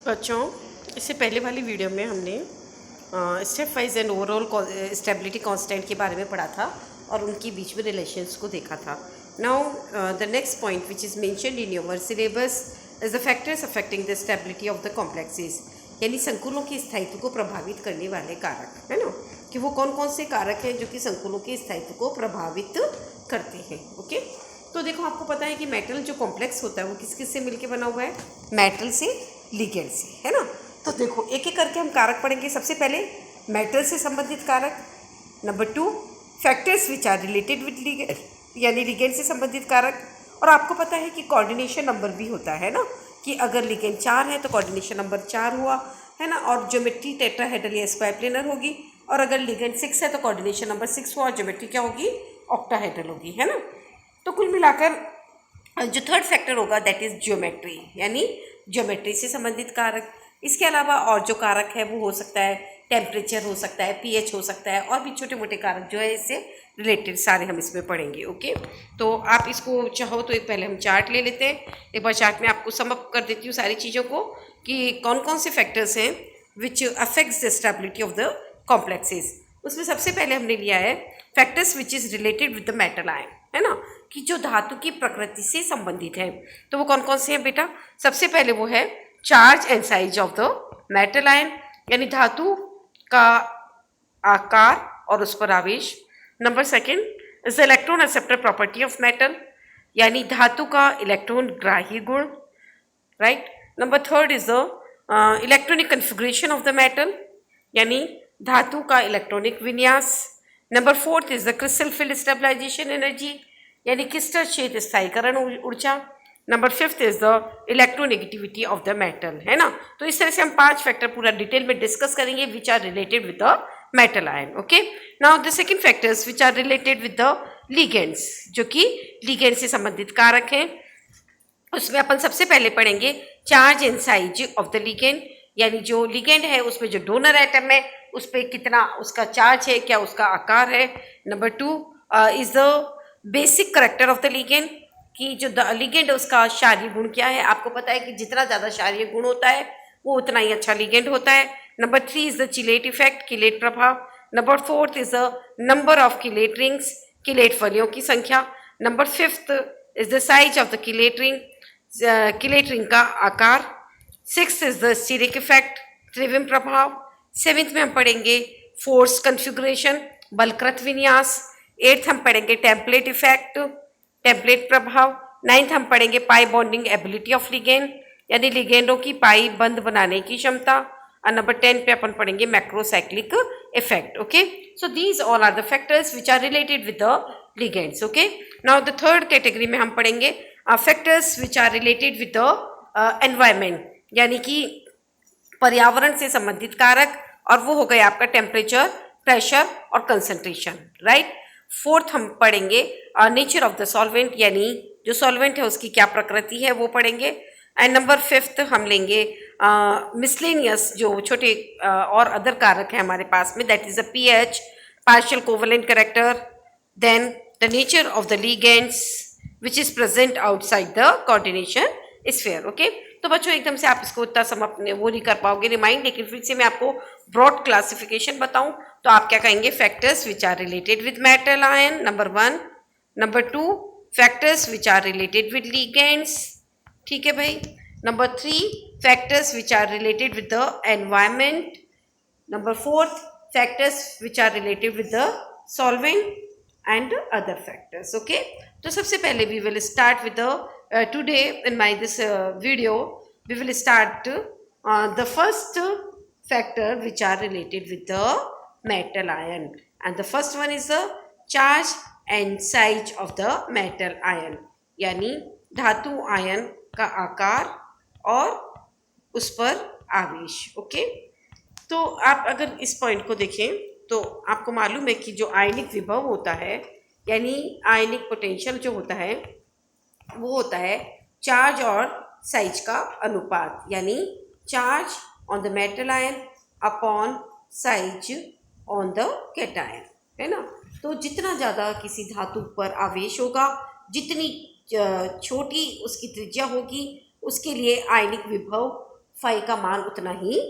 बच्चों, इससे पहले वाली वीडियो में हमने step wise and overall stability constant के बारे में पढ़ा था और उनके बीच में रिलेशंस को देखा था। Now the next point which is mentioned in your syllabus is the factors affecting the stability of the complexes, यानी संकुलों के स्थायित्व को प्रभावित करने वाले कारक, है ना, कि वो कौन कौन से कारक हैं जो कि संकुलों के स्थायित्व को प्रभावित करते हैं। ओके, तो देखो, आपको पता है कि मेटल जो कॉम्प्लेक्स होता है वो किस किस से मिलके बना हुआ है? मेटल से, लिगेंड से, है ना। तो देखो, एक एक करके हम कारक पढ़ेंगे। सबसे पहले मेटल से संबंधित कारक, number 2 factors which are related with ligand, यानी लिगेंड से संबंधित कारक। और आपको पता है कि कोऑर्डिनेशन नंबर भी होता है ना, कि अगर लिगेंड 4 है तो कोऑर्डिनेशन नंबर 4 हुआ, है ना, और ज्योमेट्री टेट्राहेड्रल या स्क्वायर प्लेनर होगी। और अगर लिगेंड 6 है तो कोऑर्डिनेशन नंबर 6 हुआ और ज्योमेट्री क्या होगी? ऑक्टाहेड्रल होगी, है ना। तो कुल मिलाकर जो थर्ड फैक्टर होगा दैट इज ज्योमेट्री, यानी ज्योमेट्री से संबंधित कारक। इसके अलावा और जो कारक है वो हो सकता है टेम्परेचर, हो सकता है पीएच, हो सकता है और भी छोटे मोटे कारक जो है इससे रिलेटेड सारे हम इसमें पढ़ेंगे। ओके, तो आप इसको चाहो तो एक पहले हम चार्ट ले लेते हैं। एक बार चार्ट में आपको सम अप कर देती हूँ सारी चीज़ों को कि कौन कौन से फैक्टर्स हैं which affects the stability of the complexes. उसमें सबसे पहले हमने लिया है factors which is related with the metal ion, है ना, कि जो धातु की प्रकृति से संबंधित है। तो वो कौन कौन से हैं बेटा? सबसे पहले वो है charge and size of the metal ion, यानी धातु का आकार और उस पर आवेश। Number second is the electron acceptor property of metal, यानी धातु का इलेक्ट्रॉन ग्राही गुण, right. Number third is the electronic configuration of the metal, यानी धातु का इलेक्ट्रॉनिक विन्यास। Number fourth is the crystal field stabilisation energy, यानी क्रिस्टल क्षेत्र स्थायीकरण ऊर्जा। Number fifth is the electronegativity of the metal, है ना। तो इस तरह से हम 5 फैक्टर पूरा डिटेल में डिस्कस करेंगे which are related with the metal ion. Okay, now the second factors which are related with the ligands, जो कि लिगेंड से संबंधित कारक हैं। उसमें अपन सबसे पहले पढ़ेंगे charge and size of the ligand, यानी जो लिगेंड है उसमें जो डोनर एटम है उस पर कितना उसका चार्ज है, क्या उसका आकार है। Number 2 is the basic character of the ligand, कि जो लिगेंड है उसका क्षारीय गुण क्या है। आपको पता है कि जितना ज़्यादा क्षारीय गुण होता है वो उतना ही अच्छा लिगेंड होता है। Number 3 is the chelate effect, chelate प्रभाव। Number 4 is the number of chelate rings, chelate फलियों की संख्या। Number 5 is the size of the chelate ring, chelate ring का आकार। 6th is the steric effect, त्रिविम प्रभाव। 7th में हम पढ़ेंगे फोर्स कन्फिगरेशन, बलकृत विन्यास। 8th हम पढ़ेंगे टेम्पलेट इफेक्ट, टेम्पलेट प्रभाव। 9th हम पढ़ेंगे pi bonding ability of ligand, यानी लिगेंडों की पाई बंद बनाने की क्षमता। और नंबर 10 पे अपन पढ़ेंगे macrocyclic effect. Okay, so these all are the factors which are related with the ligands. Okay, now the third category में हम पढ़ेंगे factors which are related with the environment, यानी कि पर्यावरण से संबंधित कारक, और वो हो गए आपका टेम्परेचर, प्रेशर और कंसंट्रेशन, राइट। 4th हम पढ़ेंगे नेचर ऑफ द सॉल्वेंट, यानी जो सॉल्वेंट है उसकी क्या प्रकृति है वो पढ़ेंगे। एंड नंबर 5th हम लेंगे मिसलेनियस, जो छोटे और अदर कारक हैं हमारे पास में, that is the pH, partial covalent character, then the nature of the ligands which is present outside the coordination sphere. Okay, तो बच्चों एकदम से आप इसको इतना सम अपने वो नहीं कर पाओगे रिमाइंड, लेकिन फिर से मैं आपको ब्रॉड क्लासिफिकेशन बताऊं तो आप क्या कहेंगे? Factors which are related with metal ion, number 1। Number 2 factors which are related with ligands, ठीक है भाई। Number 3 factors which are related with the environment. Number 4th factors which are related with the solvent and other factors. Okay, तो सबसे पहले we will start with the today in my this video we will start the first factor which are related with the metal ion, and the first one is the charge and size of the metal ion, यानी धातु ion का आकार और उस पर आवेश। Okay, तो आप अगर इस पॉइंट को देखें तो आपको मालूम है कि जो आयनिक विभव होता है, यानी आयनिक पोटेंशियल जो होता है वो होता है चार्ज और साइज का अनुपात, यानी charge on the metal ion upon size on the cation, है ना। तो जितना ज़्यादा किसी धातु पर आवेश होगा, जितनी छोटी उसकी त्रिज्या होगी, उसके लिए आयनिक विभव फाई का मान उतना ही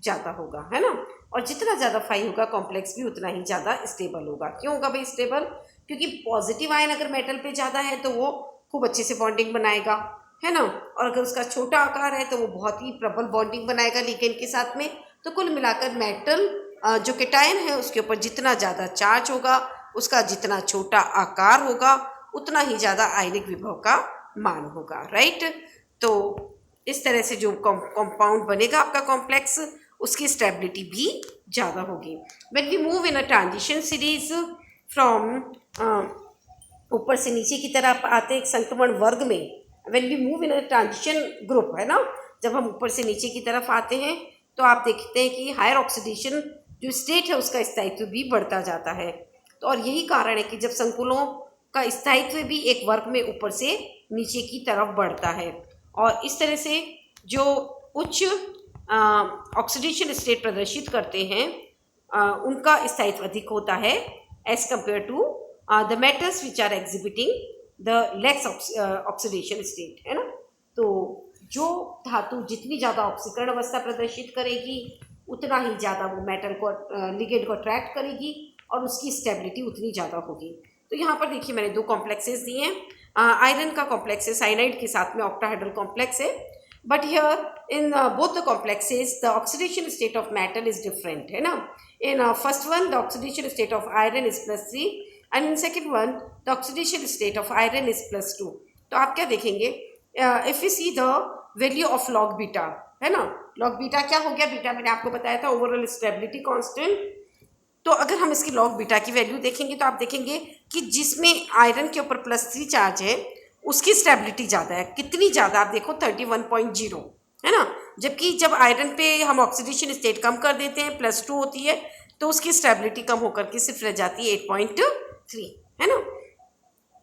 ज़्यादा होगा, है ना। और जितना ज़्यादा फाई होगा कॉम्प्लेक्स भी उतना ही ज़्यादा स्टेबल होगा। क्यों होगा भाई स्टेबल? क्योंकि पॉजिटिव आयन अगर मेटल पे ज़्यादा है तो वो खूब अच्छे से बॉन्डिंग बनाएगा, है ना। और अगर उसका छोटा आकार है तो वो बहुत ही प्रबल बॉन्डिंग बनाएगा लिगेंड के साथ में। तो कुल मिलाकर मेटल जो कैटायन है उसके ऊपर जितना ज़्यादा चार्ज होगा, उसका जितना छोटा आकार होगा, उतना ही ज़्यादा आयनिक विभव का मान होगा, राइट। तो इस तरह से जो कंपाउंड बनेगा आपका कॉम्प्लेक्स, उसकी स्टेबिलिटी भी ज़्यादा होगी। When we move in a transition series from ऊपर से नीचे की तरफ आते हैं एक संक्रमण वर्ग में, when we move in a transition group, है ना, जब हम ऊपर से नीचे की तरफ आते हैं तो आप देखते हैं कि हायर ऑक्सीडेशन जो स्टेट है उसका स्थायित्व भी बढ़ता जाता है। तो और यही कारण है कि जब संकुलों का स्थायित्व भी एक वर्ग में ऊपर से नीचे की तरफ बढ़ता है, और इस तरह से जो उच्च ऑक्सीडेशन स्टेट प्रदर्शित करते हैं उनका स्थायित्व अधिक होता है as compare to the metals which are exhibiting the less oxidation state, है ना। तो जो धातु जितनी ज़्यादा ऑक्सीकरण अवस्था प्रदर्शित करेगी उतना ही ज़्यादा वो मेटल को लिगेंड को अट्रैक्ट करेगी और उसकी स्टेबिलिटी उतनी ज़्यादा होगी। तो यहाँ पर देखिए मैंने दो कॉम्प्लेक्सेस दिए हैं। आयरन का कॉम्प्लेक्स है साइनाइड के साथ में ऑक्टाहेड्रल कॉम्प्लेक्स है, but here in both the complexes the oxidation state of metal is different, है ना। In first one the oxidation state of iron is +3 and in second one the oxidation state of iron is +2। तो आप क्या देखेंगे, if you see the value of log beta, है ना, log beta क्या हो गया, बीटा मैंने आपको बताया था ओवरऑल स्टेबिलिटी कांस्टेंट। तो अगर हम इसकी लॉग बीटा की वैल्यू देखेंगे तो आप देखेंगे कि जिसमें आयरन के ऊपर +3 चार्ज है उसकी स्टेबिलिटी ज़्यादा है। कितनी ज़्यादा, आप देखो 31.0, है ना। जबकि जब आयरन पे हम ऑक्सीडेशन स्टेट कम कर देते हैं +2 होती है तो उसकी स्टेबिलिटी कम होकर के सिर्फ रह जाती है 8.3, है ना।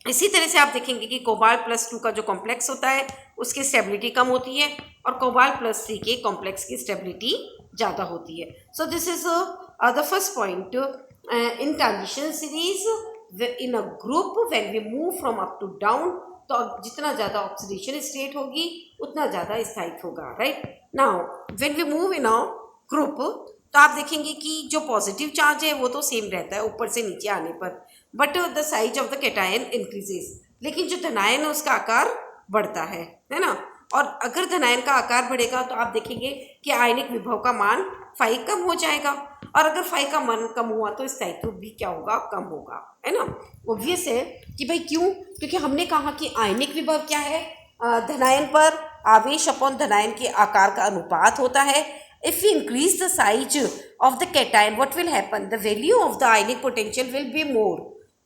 इसी तरह से आप देखेंगे कि कोबाल्ट +2 का जो कॉम्प्लेक्स होता है उसकी स्टेबिलिटी कम होती है और कोबाल्ट +3 के कॉम्प्लेक्स की स्टेबिलिटी ज़्यादा होती है। So this is the first point in transition series in a group when we move from up to down. तो जितना ज़्यादा ऑक्सीडेशन स्टेट होगी उतना ज़्यादा स्थायित्व होगा, right. Now when we move in a group तो आप देखेंगे कि जो पॉजिटिव चार्ज है वो तो सेम रहता है ऊपर से नीचे आने पर, but the size of the cation increases, लेकिन जो धनायन है उसका आकार बढ़ता है ना। और अगर धनायन का आकार बढ़ेगा तो आप देखेंगे कि आयनिक विभव का मान फाई कम हो जाएगा, और अगर फाई का मान कम हुआ तो स्थायित्व भी क्या होगा, कम होगा, है ना। ऑब्वियस है कि भाई क्यों, क्योंकि हमने कहा कि आयनिक विभव क्या है, धनायन पर आवेश अपॉन धनायन के आकार का अनुपात होता है। If we increase the size of the cation, what will happen? The value of the ionic potential will be more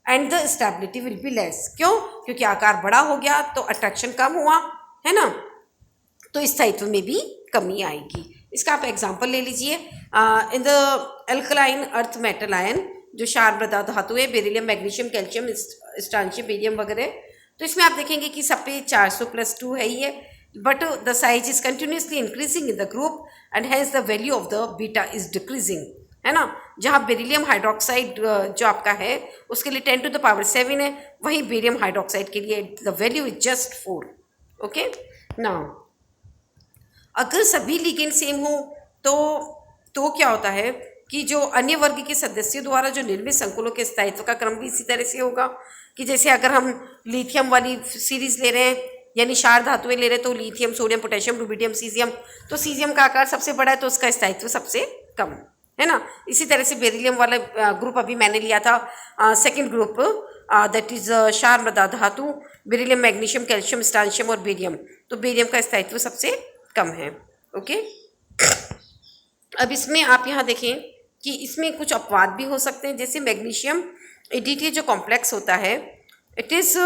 and the stability will be less. क्यों? क्योंकि आकार बड़ा हो गया तो अट्रैक्शन कम हुआ, है ना, तो स्थायित्व में भी कमी आएगी। इसका आप एग्जांपल ले लीजिए, in the alkaline earth metal ion जो क्षार मृदा धातु है, बेरिलियम, मैग्नीशियम, कैल्शियम, स्ट्रांशियम, बेरियम वगैरह, तो इसमें आप देखेंगे कि सब पे 400+2 है ही है, but the size is continuously increasing in the group and hence the value of the beta is decreasing, है ना। जहाँ बेरिलियम हाइड्रोक्साइड जो आपका है उसके लिए 10⁻7 है, वहीं बेरियम हाइड्रोक्साइड के लिए the value is just 4। Okay, now अगर सभी लिगेंड सेम हो तो क्या होता है कि जो अन्य वर्ग के सदस्यों द्वारा जो निर्मित संकुलों के स्थायित्व का क्रम भी इसी तरह से होगा कि जैसे अगर हम लिथियम वाली सीरीज ले रहे हैं यानी क्षार धातुएं ले रहे हैं तो lithium, sodium, potassium, rubidium, caesium, तो सीजियम का आकार सबसे बड़ा है तो उसका स्थायित्व सबसे कम, है ना। इसी तरह से बेरिलियम वाला ग्रुप अभी मैंने लिया था, सेकंड ग्रुप, दैट इज क्षार मृदा धातु, बेरिलियम, मैग्नीशियम, कैल्शियम, स्ट्रांशियम और बेरियम, तो बेरियम का स्थायित्व सबसे कम है। ओके, अब इसमें आप यहाँ देखें कि इसमें कुछ अपवाद भी हो सकते हैं, जैसे मैग्नीशियम EDTA जो कॉम्प्लेक्स होता है it is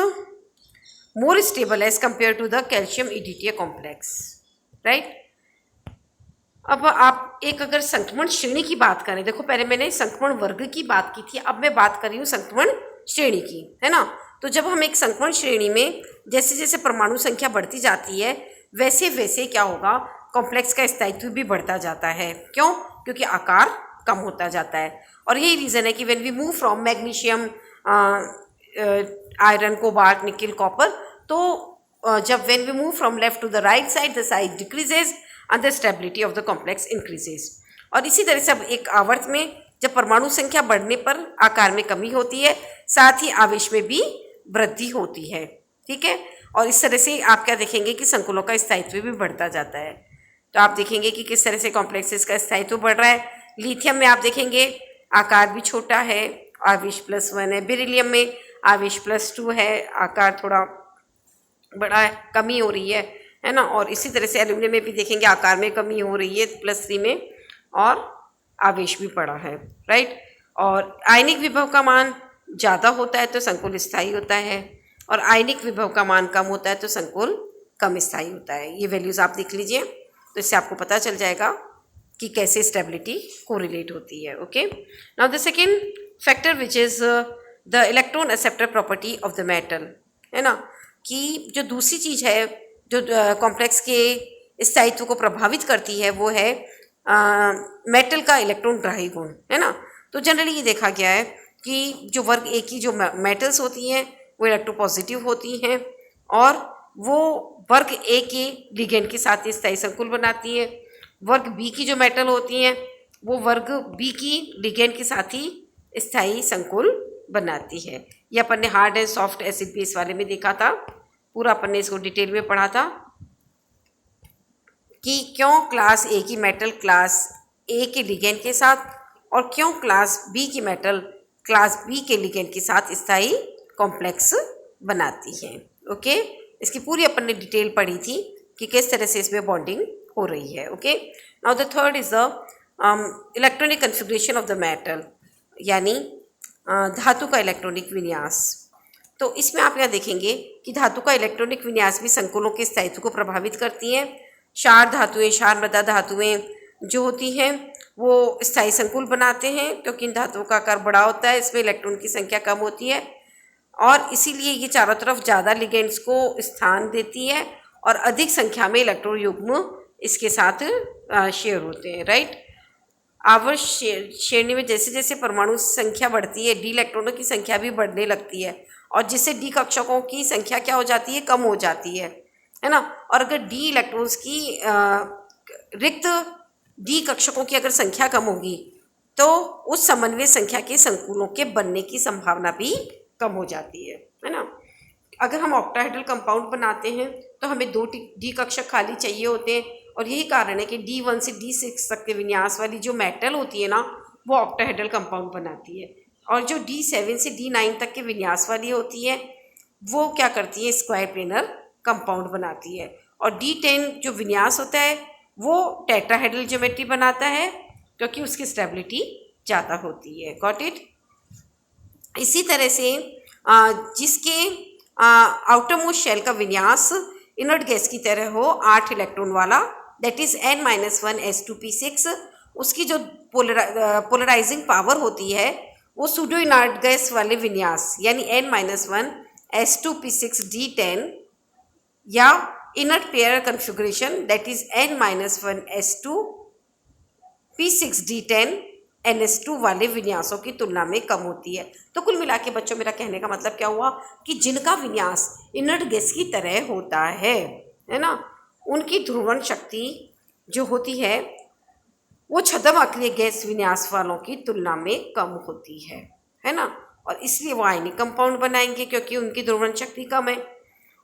more stable as compared to the calcium EDTA complex, right। अब आप एक अगर संक्रमण श्रेणी की बात करें, देखो पहले मैंने संक्रमण वर्ग की बात की थी, अब मैं बात कर रही हूँ संक्रमण श्रेणी की, है ना। तो जब हम एक संक्रमण श्रेणी में जैसे जैसे परमाणु संख्या बढ़ती जाती है वैसे वैसे क्या होगा, कॉम्प्लेक्स का स्थायित्व भी बढ़ता जाता है। क्यों? क्योंकि आकार कम होता जाता है, और यही रीज़न है कि when we move from magnesium, iron, cobalt, nickel, copper, तो जब when we move from left to the right side the size decreases and the stability of the complex increases। और इसी तरह से अब एक आवर्त में जब परमाणु संख्या बढ़ने पर आकार में कमी होती है, साथ ही आवेश में भी वृद्धि होती है। ठीक है, और इस तरह से आप क्या देखेंगे कि संकुलों का स्थायित्व भी बढ़ता जाता है। तो आप देखेंगे कि किस तरह से कॉम्प्लेक्सेस का स्थायित्व बढ़ रहा है। लिथियम में आप देखेंगे आकार भी छोटा है, आवेश +1 है। बेरिलियम में आवेश +2 है, आकार थोड़ा बड़ा है, कमी हो रही है ना। और इसी तरह से एल्यूमिनियम में भी देखेंगे आकार में कमी हो रही है +3 में, और आवेश भी बड़ा है, राइट। और आयनिक विभव का मान ज़्यादा होता है तो संकुल स्थायी होता है, और आयनिक विभव का मान कम होता है तो संकुल कम स्थायी होता है। ये वैल्यूज़ आप देख लीजिए, तो इससे आपको पता चल जाएगा कि कैसे स्टेबिलिटी कोरिलेट होती है। Okay, now the second factor which is the electron acceptor property of the metal, है ना, कि जो दूसरी चीज़ है जो कॉम्प्लेक्स के स्थायित्व को प्रभावित करती है वो है मेटल का इलेक्ट्रॉन ग्राही गुण, है ना। तो जनरली ये देखा गया है कि जो वर्ग ए की जो मेटल्स होती हैं वो इलेक्ट्रोपॉजिटिव होती हैं, और वो वर्ग ए के लिगेंड के साथ स्थायी संकुल बनाती है। वर्ग बी की जो मेटल होती हैं वो वर्ग बी की लिगेंड के साथ ही स्थायी संकुल बनाती है। ये अपन ने hard and soft acid base वाले में देखा था, पूरा अपन ने इसको डिटेल में पढ़ा था कि क्यों क्लास ए की मेटल क्लास ए के लिगेंड के साथ और क्यों क्लास बी की मेटल क्लास बी के लिगेंड के साथ स्थायी कॉम्प्लेक्स बनाती है। ओके, इसकी पूरी अपन ने डिटेल पढ़ी थी कि किस तरह से इसमें बॉन्डिंग हो रही है। Okay, now the third is the electronic configuration of the metal, यानी धातु का इलेक्ट्रॉनिक विन्यास। तो इसमें आप यहाँ देखेंगे कि धातु का इलेक्ट्रॉनिक विन्यास भी संकुलों के स्थायित्व को प्रभावित करती हैं। क्षार धातुएं, क्षार मृदा धातुएं जो होती हैं वो स्थायी संकुल बनाते हैं, क्योंकि इन धातुओं का आकार बड़ा होता है, इसमें इलेक्ट्रॉन की संख्या कम होती है, और इसीलिए ये चारों तरफ ज़्यादा लिगेंड्स को स्थान देती है और अधिक संख्या में इलेक्ट्रॉन युग्म इसके साथ शेयर होते हैं, राइट। आवर्त श्रेणी में जैसे जैसे परमाणु संख्या बढ़ती है, डी इलेक्ट्रॉनों की संख्या भी बढ़ने लगती है, और जिससे डी कक्षकों की संख्या क्या हो जाती है, कम हो जाती है ना। और अगर डी इलेक्ट्रॉन्स की रिक्त डी कक्षकों की अगर संख्या कम होगी तो उस समन्वय संख्या के संकुलों के बनने की संभावना भी कम हो जाती है ना। अगर हम ऑक्टाहेड्रल कंपाउंड बनाते हैं तो हमें 2 डी कक्षक खाली चाहिए होते हैं, और यही कारण है कि D1 से D6 तक के विन्यास वाली जो मेटल होती है ना वो ऑक्टाहेड्रल कंपाउंड बनाती है, और जो D7 से D9 तक के विन्यास वाली होती है वो क्या करती है, स्क्वायर प्लेनर कंपाउंड बनाती है, और D10 जो विन्यास होता है वो टेट्राहेड्रल ज्योमेट्री बनाता है, क्योंकि उसकी स्टेबिलिटी ज़्यादा होती है। Got it. इसी तरह से जिसके आउटर मोस्ट शेल का विन्यास इनर्ट गैस की तरह हो, 8 इलेक्ट्रॉन वाला, दैट इज N-1 S2P6, उसकी जो पोलराइजिंग पावर होती है वो सूडो इनर्ट गैस वाले विन्यास यानी N-1 S2P6 D10 या inert pair configuration that is N-1 S2P6 D10 NS2 वाले विन्यासों की तुलना में कम होती है। तो कुल मिला के बच्चों मेरा कहने का मतलब क्या हुआ कि जिनका विन्यास इनर्ट गैस की तरह होता है ना, उनकी ध्रुवण शक्ति जो होती है वो छद्म अक्रिय गैस विन्यास वालों की तुलना में कम होती है ना, और इसलिए वो आयनिक कंपाउंड बनाएंगे क्योंकि उनकी ध्रुवण शक्ति कम है।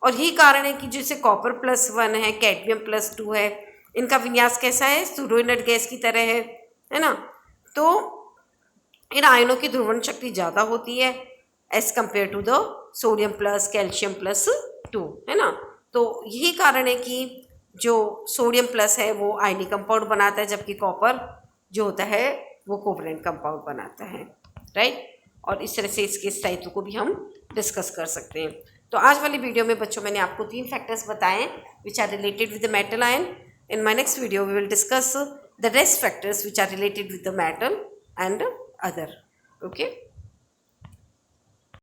और यही कारण है कि जैसे कॉपर +1 है, कैडमियम +2 है, इनका विन्यास कैसा है, सूडो इनर्ट गैस की तरह है ना। तो इन आयनों की ध्रुवण शक्ति ज़्यादा होती है as compare to the sodium +, calcium +2, है ना। तो यही कारण है कि जो सोडियम प्लस है वो आयनिक कंपाउंड बनाता है, जबकि कॉपर जो होता है वो कोवलेंट कंपाउंड बनाता है, राइट। और इस तरह से इसके स्थायित्व को भी हम डिस्कस कर सकते हैं। तो आज वाली वीडियो में बच्चों मैंने आपको 3 फैक्टर्स बताए which are related with the metal ion. In my next video, we will discuss the rest factors which are related with the metal and other. Okay.